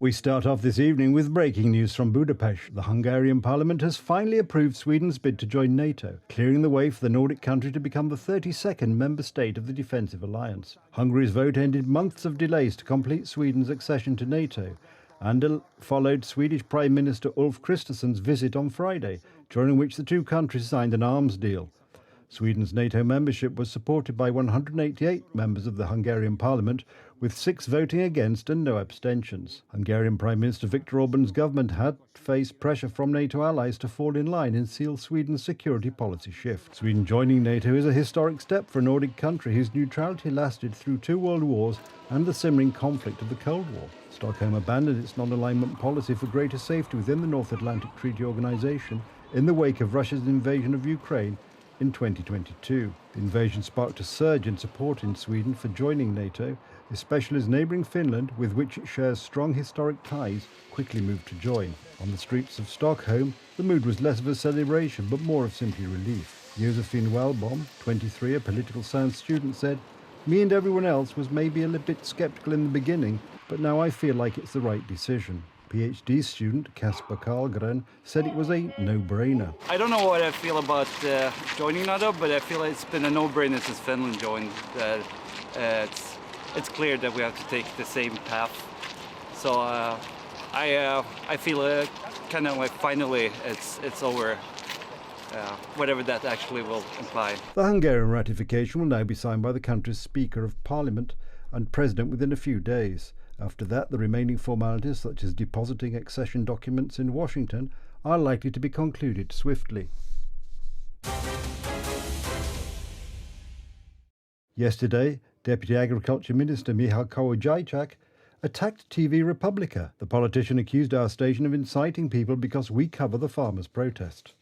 We start off this evening with breaking news from Budapest. The Hungarian parliament has finally approved Sweden's bid to join NATO, clearing the way for the Nordic country to become the 32nd member state of the defensive alliance. Hungary's vote ended months of delays to complete Sweden's accession to NATO and followed Swedish Prime Minister Ulf Kristersson's visit on Friday, during which the two countries signed an arms deal. Sweden's NATO membership was supported by 188 members of the Hungarian parliament, with 6 voting against and no abstentions. Hungarian Prime Minister Viktor Orban's government had faced pressure from NATO allies to fall in line and seal Sweden's security policy shift. Sweden joining NATO is a historic step for a Nordic country whose neutrality lasted through 2 world wars and the simmering conflict of the Cold War. Stockholm abandoned its non-alignment policy for greater safety within the North Atlantic Treaty Organization in the wake of Russia's invasion of Ukraine in 2022. The invasion sparked a surge in support in Sweden for joining NATO, especially as neighbouring Finland, with which it shares strong historic ties, quickly moved to join. On the streets of Stockholm, the mood was less of a celebration but more of simply relief. Josephine Wellbom, 23, a political science student, said, "Me and everyone else was maybe a little bit sceptical in the beginning, but now I feel like it's the right decision." PhD student Kasper Karlgren said it was a no-brainer. I don't know what I feel about joining NATO, but I feel it's been a no-brainer since Finland joined. It's clear that we have to take the same path. So I feel kind of like finally it's over, whatever that actually will imply. The Hungarian ratification will now be signed by the country's Speaker of Parliament and President within a few days. After that, the remaining formalities, such as depositing accession documents in Washington, are likely to be concluded swiftly. Yesterday, Deputy Agriculture Minister Michał Kołodziejczak attacked TV Republica. The politician accused our station of inciting people because we cover the farmers' protest.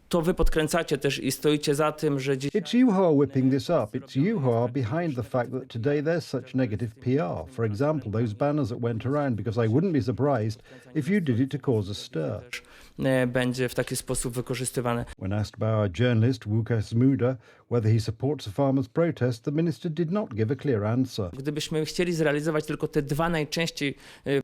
To wy podkręcacie też i stoicie za tym, że It's you who are whipping this up. It's you who are behind the fact that today there's such negative PR. For example, those banners that went around, because I wouldn't be surprised if you did it to cause a stir. będzie w taki sposób wykorzystywane. When asked by our journalist Łukasz Muda whether he supports the farmers' protest, the minister did not give a clear answer. Gdybyśmy chcieli zrealizować tylko te 2 najczęściej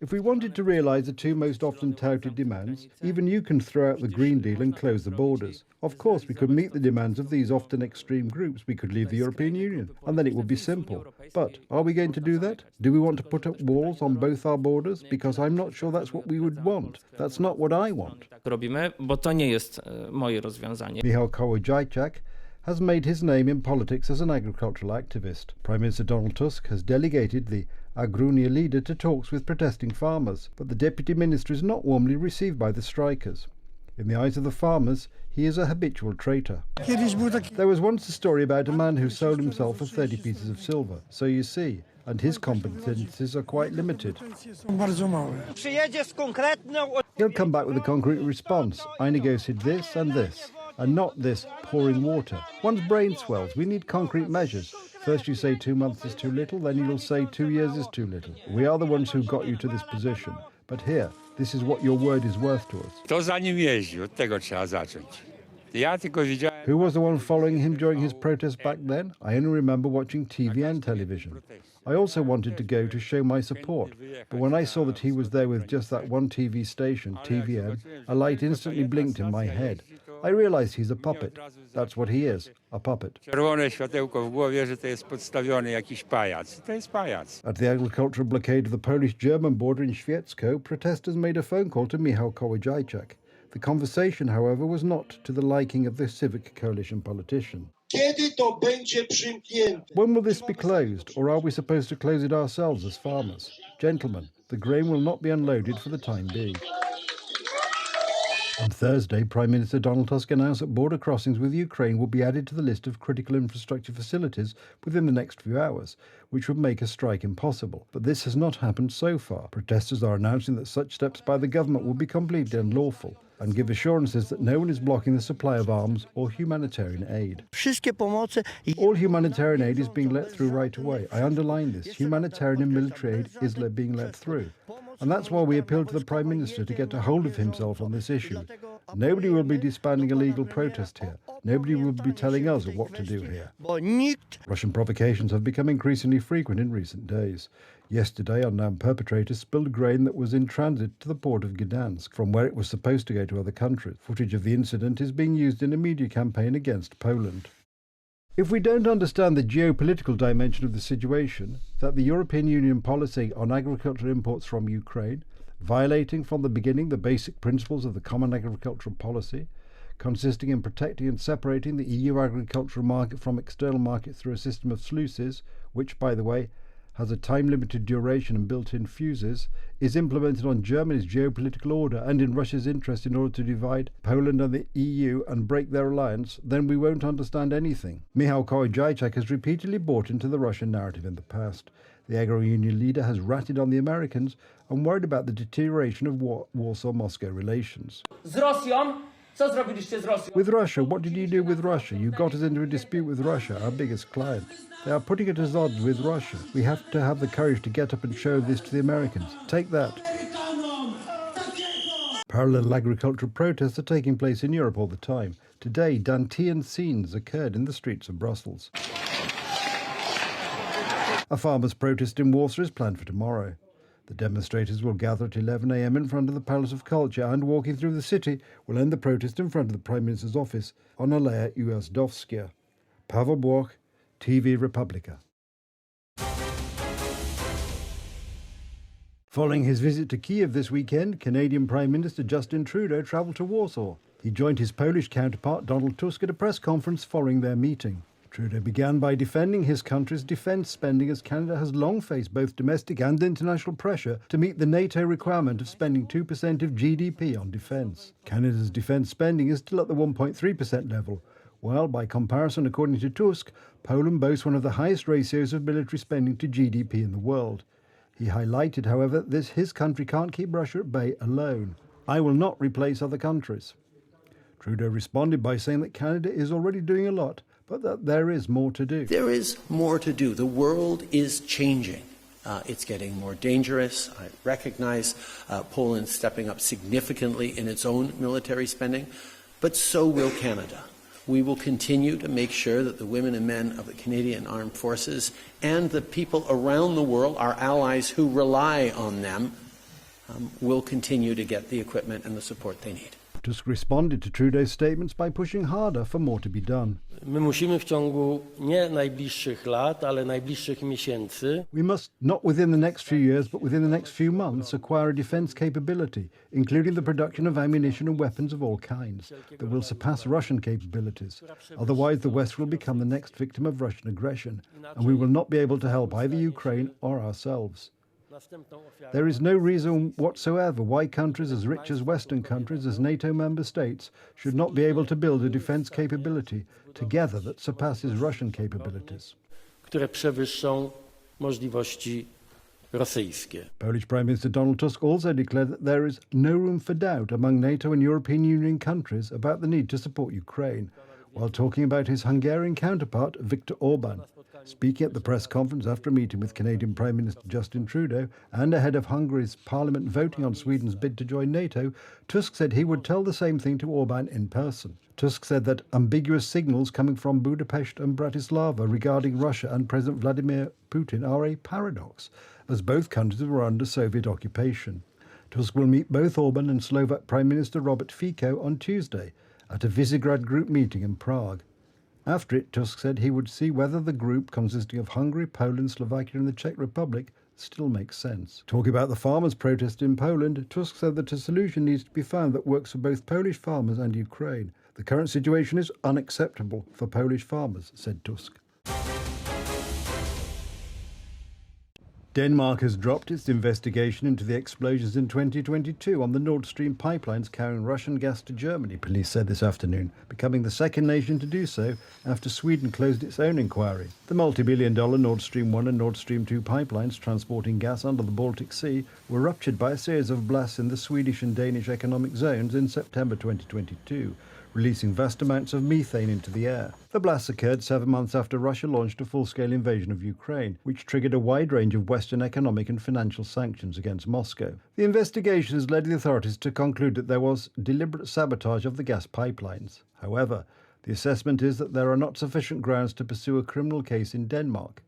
If we wanted to realise the 2 most often touted demands, even you can throw out the Green Deal and close the borders. Of course, we could meet the demands of these often extreme groups. We could leave the European Union, and then it would be simple. But are we going to do that? Do we want to put up walls on both our borders? Because I'm not sure that's what we would want. That's not what I want. tak robimy, bo to nie jest moje rozwiązanie. Michał Kołodziejczak has made his name in politics as an agricultural activist. Prime Minister Donald Tusk has delegated the Agrunia leader to talks with protesting farmers, but the deputy minister is not warmly received by the strikers. In the eyes of the farmers, he is a habitual traitor. There was once a story about a man who sold himself for 30 pieces of silver, so you see, and his competencies are quite limited. He'll come back with a concrete response. I negotiated this, and not this pouring water. One's brain swells. We need concrete measures. First you say 2 months is too little, then you'll say 2 years is too little. We are the ones who got you to this position. But here, this is what your word is worth to us. Kto za nim jeździ? Od tego trzeba zacząć. Ja tylko widziałem... Who was the one following him during his protest back then? I only remember watching TV and television. I also wanted to go to show my support, but when I saw that he was there with just that one TV station, TVN, a light instantly blinked in my head. I realized he's a puppet. That's what he is, a puppet. Czerwone światełko w głowie, że to jest podstawiony jakiś pajac. To jest pajac. At the agricultural blockade of the Polish-German border in Świecko, protesters made a phone call to Michał Kołodziejczak. The conversation, however, was not to the liking of the Civic Coalition politician. When will this be closed, or are we supposed to close it ourselves as farmers? Gentlemen, the grain will not be unloaded for the time being. On Thursday, Prime Minister Donald Tusk announced that border crossings with Ukraine will be added to the list of critical infrastructure facilities within the next few hours, which would make a strike impossible. But this has not happened so far. Protesters are announcing that such steps by the government will be completely unlawful and give assurances that no one is blocking the supply of arms or humanitarian aid. All humanitarian aid is being let through right away. I underline this. Humanitarian and military aid is being let through. And that's why we appeal to the Prime Minister to get a hold of himself on this issue. Nobody will be disbanding a legal protest here. Nobody will be telling us what to do here. Russian provocations have become increasingly frequent in recent days. Yesterday, unnamed perpetrators spilled grain that was in transit to the port of Gdansk, from where it was supposed to go to other countries. Footage of the incident is being used in a media campaign against Poland. If we don't understand the geopolitical dimension of the situation, that the European Union policy on agricultural imports from Ukraine, violating from the beginning the basic principles of the Common Agricultural Policy, consisting in protecting and separating the EU agricultural market from external markets through a system of sluices, which, by the way, has a time-limited duration and built-in fuses, is implemented on Germany's geopolitical order and in Russia's interest in order to divide Poland and the EU and break their alliance, then we won't understand anything. Michał Kołodziejczak has repeatedly bought into the Russian narrative in the past. The agro-union leader has ratted on the Americans and worried about the deterioration of Warsaw-Moscow relations. Z Rosją? Co zrobiliście z Rosją? With Russia, what did you do with Russia? You got us into a dispute with Russia, our biggest client. They are putting it at odds with Russia. We have to have the courage to get up and show this to the Americans. Take that. Parallel agricultural protests are taking place in Europe all the time. Today, Dantean scenes occurred in the streets of Brussels. A farmers' protest in Warsaw is planned for tomorrow. The demonstrators will gather at 11 a.m. in front of the Palace of Culture and, walking through the city, will end the protest in front of the Prime Minister's office on Aleja Ujazdowska. Paweł Błoch, TV Republika. Following his visit to Kiev this weekend, Canadian Prime Minister Justin Trudeau travelled to Warsaw. He joined his Polish counterpart Donald Tusk at a press conference following their meeting. Trudeau began by defending his country's defence spending, as Canada has long faced both domestic and international pressure to meet the NATO requirement of spending 2% of GDP on defence. Canada's defence spending is still at the 1.3% level, while by comparison, according to Tusk, Poland boasts one of the highest ratios of military spending to GDP in the world. He highlighted, however, that his country can't keep Russia at bay alone. I will not replace other countries. Trudeau responded by saying that Canada is already doing a lot, but that there is more to do. There is more to do. The world is changing. It's getting more dangerous. I recognize Poland stepping up significantly in its own military spending, but so will Canada. We will continue to make sure that the women and men of the Canadian Armed Forces and the people around the world, our allies who rely on them, will continue to get the equipment and the support they need. Tusk responded to Trudeau's statements by pushing harder for more to be done. My musimy w ciągu nie najbliższych lat, ale najbliższych miesięcy. We must, not within the next few years, but within the next few months, acquire a defence capability, including the production of ammunition and weapons of all kinds, that will surpass Russian capabilities. Otherwise, the West will become the next victim of Russian aggression, and we will not be able to help either Ukraine or ourselves. There is no reason whatsoever why countries as rich as Western countries, as NATO member states, should not be able to build a defence capability together that surpasses Russian capabilities. Które przewyższą możliwości rosyjskie. Polish Prime Minister Donald Tusk also declared that there is no room for doubt among NATO and European Union countries about the need to support Ukraine, while talking about his Hungarian counterpart, Viktor Orban. Speaking at the press conference after a meeting with Canadian Prime Minister Justin Trudeau and ahead of Hungary's parliament voting on Sweden's bid to join NATO, Tusk said he would tell the same thing to Orban in person. Tusk said that ambiguous signals coming from Budapest and Bratislava regarding Russia and President Vladimir Putin are a paradox, as both countries were under Soviet occupation. Tusk will meet both Orban and Slovak Prime Minister Robert Fico on Tuesday at a Visegrad Group meeting in Prague. After it, Tusk said he would see whether the group, consisting of Hungary, Poland, Slovakia and the Czech Republic, still makes sense. Talking about the farmers' protest in Poland, Tusk said that a solution needs to be found that works for both Polish farmers and Ukraine. The current situation is unacceptable for Polish farmers, said Tusk. Denmark has dropped its investigation into the explosions in 2022 on the Nord Stream pipelines carrying Russian gas to Germany, police said this afternoon, becoming the second nation to do so after Sweden closed its own inquiry. The multi-billion-dollar Nord Stream 1 and Nord Stream 2 pipelines transporting gas under the Baltic Sea were ruptured by a series of blasts in the Swedish and Danish economic zones in September 2022, releasing vast amounts of methane into the air. The blasts occurred 7 months after Russia launched a full-scale invasion of Ukraine, which triggered a wide range of Western economic and financial sanctions against Moscow. The investigation has led the authorities to conclude that there was deliberate sabotage of the gas pipelines. However, the assessment is that there are not sufficient grounds to pursue a criminal case in Denmark,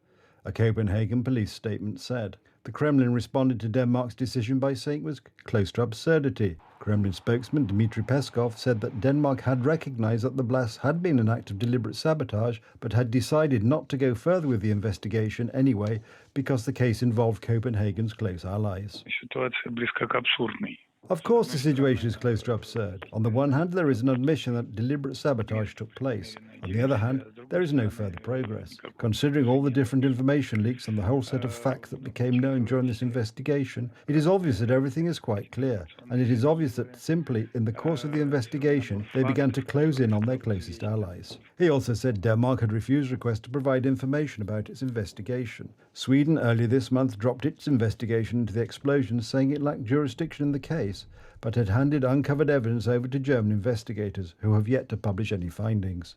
a Copenhagen police statement said. The Kremlin responded to Denmark's decision by saying it was close to absurdity. Kremlin spokesman Dmitry Peskov said that Denmark had recognized that the blast had been an act of deliberate sabotage, but had decided not to go further with the investigation anyway because the case involved Copenhagen's close allies. Ситуация близка к абсурдной. Of course, the situation is close to absurd. On the one hand, there is an admission that deliberate sabotage took place. On the other hand, there is no further progress. Considering all the different information leaks and the whole set of facts that became known during this investigation, it is obvious that everything is quite clear. And it is obvious that simply, in the course of the investigation, they began to close in on their closest allies. He also said Denmark had refused requests to provide information about its investigation. Sweden earlier this month dropped its investigation into the explosion, saying it lacked jurisdiction in the case, but had handed uncovered evidence over to German investigators, who have yet to publish any findings.